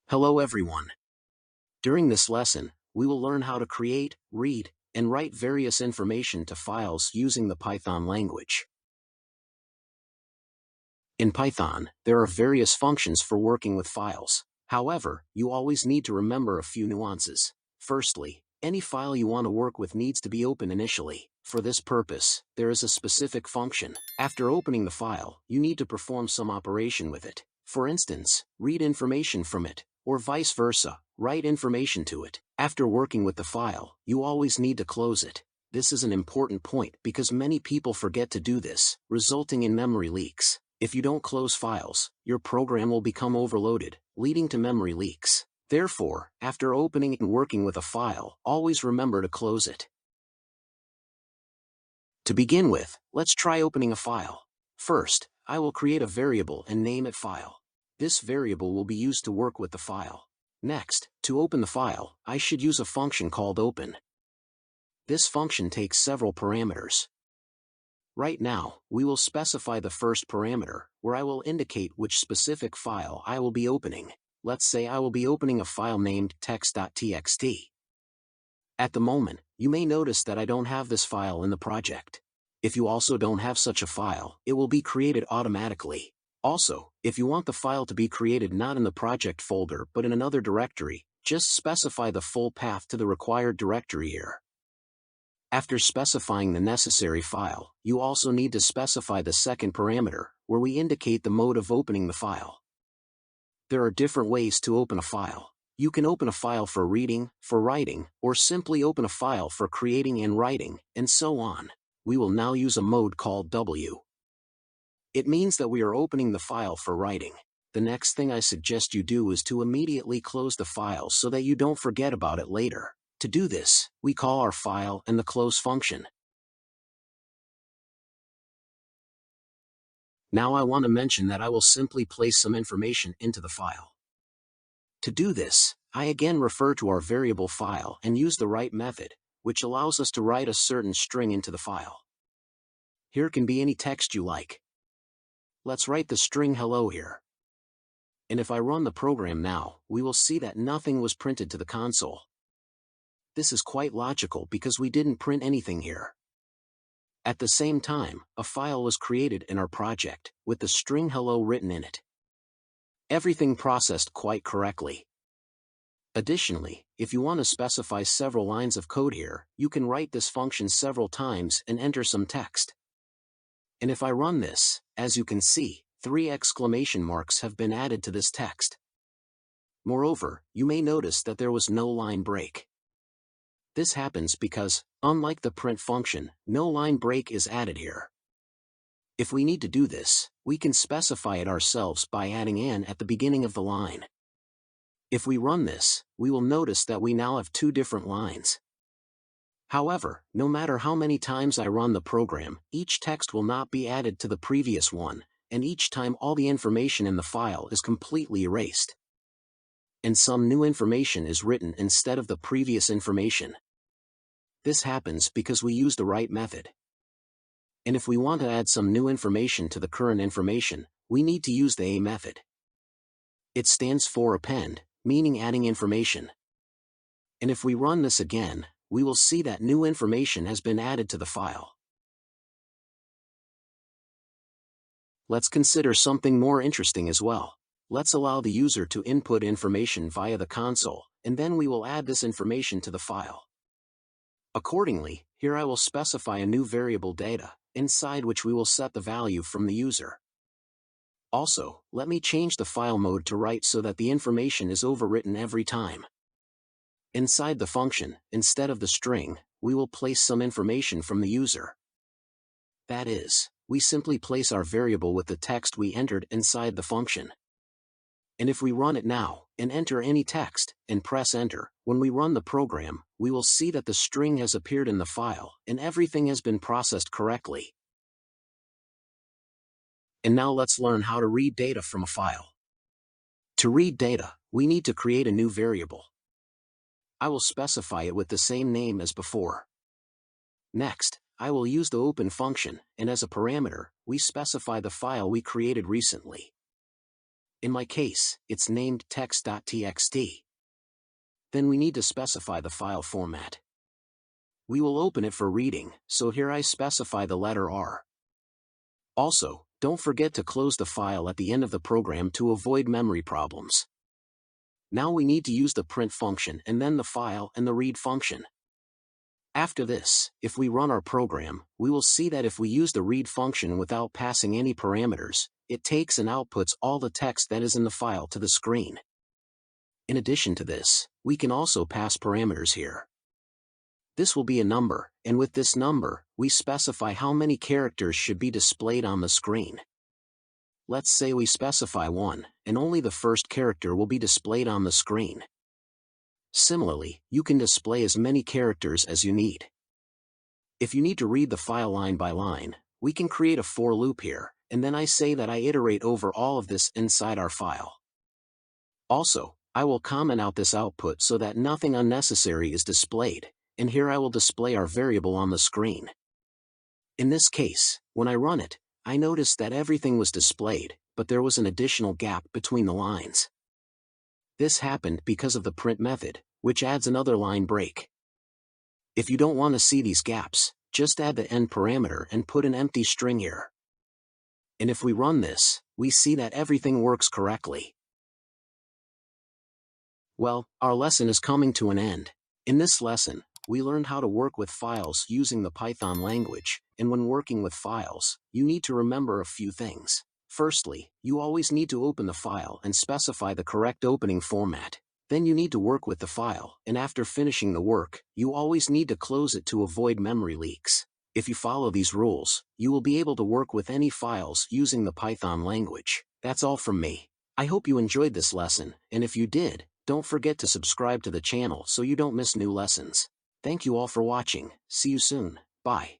Hello everyone. During this lesson, we will learn how to create, read, and write various information to files using the Python language. In Python, there are various functions for working with files. However, you always need to remember a few nuances. Firstly, any file you want to work with needs to be open initially. For this purpose, there is a specific function. After opening the file, you need to perform some operation with it. For instance, read information from it, or vice versa, write information to it. After working with the file, you always need to close it. This is an important point because many people forget to do this, resulting in memory leaks. If you don't close files, your program will become overloaded, leading to memory leaks. Therefore, after opening and working with a file, always remember to close it. To begin with, let's try opening a file. First, I will create a variable and name it file. This variable will be used to work with the file. Next, to open the file, I should use a function called open. This function takes several parameters. Right now, we will specify the first parameter, where I will indicate which specific file I will be opening. Let's say I will be opening a file named text.txt. At the moment, you may notice that I don't have this file in the project. If you also don't have such a file, it will be created automatically. Also, if you want the file to be created not in the project folder but in another directory, just specify the full path to the required directory here. After specifying the necessary file, you also need to specify the second parameter, where we indicate the mode of opening the file. There are different ways to open a file. You can open a file for reading, for writing, or simply open a file for creating and writing, and so on. We will now use a mode called W. It means that we are opening the file for writing. The next thing I suggest you do is to immediately close the file so that you don't forget about it later. To do this, we call our file and the close function. Now I want to mention that I will simply place some information into the file. To do this, I again refer to our variable file and use the write method, which allows us to write a certain string into the file. Here can be any text you like. Let's write the string hello here. And if I run the program now, we will see that nothing was printed to the console. This is quite logical because we didn't print anything here. At the same time, a file was created in our project, with the string hello written in it. Everything processed quite correctly. Additionally, if you want to specify several lines of code here, you can write this function several times and enter some text. And if I run this, as you can see, 3 exclamation marks have been added to this text. Moreover, you may notice that there was no line break. This happens because, unlike the print function, no line break is added here. If we need to do this, we can specify it ourselves by adding an at the beginning of the line. If we run this, we will notice that we now have 2 different lines. However, no matter how many times I run the program, each text will not be added to the previous one, and each time all the information in the file is completely erased. And some new information is written instead of the previous information. This happens because we use the write method. And if we want to add some new information to the current information, we need to use the A method. It stands for append, meaning adding information. And if we run this again, we will see that new information has been added to the file. Let's consider something more interesting as well. Let's allow the user to input information via the console, and then we will add this information to the file. Accordingly, here I will specify a new variable data, inside which we will set the value from the user. Also, let me change the file mode to write so that the information is overwritten every time. Inside the function, instead of the string, we will place some information from the user. That is, we simply place our variable with the text we entered inside the function. And if we run it now, and enter any text, and press enter, when we run the program, we will see that the string has appeared in the file, and everything has been processed correctly. And now let's learn how to read data from a file. To read data, we need to create a new variable. I will specify it with the same name as before. Next, I will use the open function, and as a parameter, we specify the file we created recently. In my case, it's named text.txt. Then we need to specify the file format. We will open it for reading, so here I specify the letter R. Also, don't forget to close the file at the end of the program to avoid memory problems. Now we need to use the print function and then the file and the read function. After this, if we run our program, we will see that if we use the read function without passing any parameters, it takes and outputs all the text that is in the file to the screen. In addition to this, we can also pass parameters here. This will be a number, and with this number, we specify how many characters should be displayed on the screen. Let's say we specify 1, and only the first character will be displayed on the screen. Similarly, you can display as many characters as you need. If you need to read the file line by line, we can create a for loop here, and then I say that I iterate over all of this inside our file. Also, I will comment out this output so that nothing unnecessary is displayed, and here I will display our variable on the screen. In this case, when I run it, I notice that everything was displayed, but there was an additional gap between the lines. This happened because of the print method, which adds another line break. If you don't want to see these gaps, just add the end parameter and put an empty string here. And if we run this, we see that everything works correctly. Well, our lesson is coming to an end. In this lesson, we learned how to work with files using the Python language, and when working with files, you need to remember a few things. Firstly, you always need to open the file and specify the correct opening format. Then you need to work with the file, and after finishing the work, you always need to close it to avoid memory leaks. If you follow these rules, you will be able to work with any files using the Python language. That's all from me. I hope you enjoyed this lesson, and if you did, don't forget to subscribe to the channel so you don't miss new lessons. Thank you all for watching. See you soon. Bye.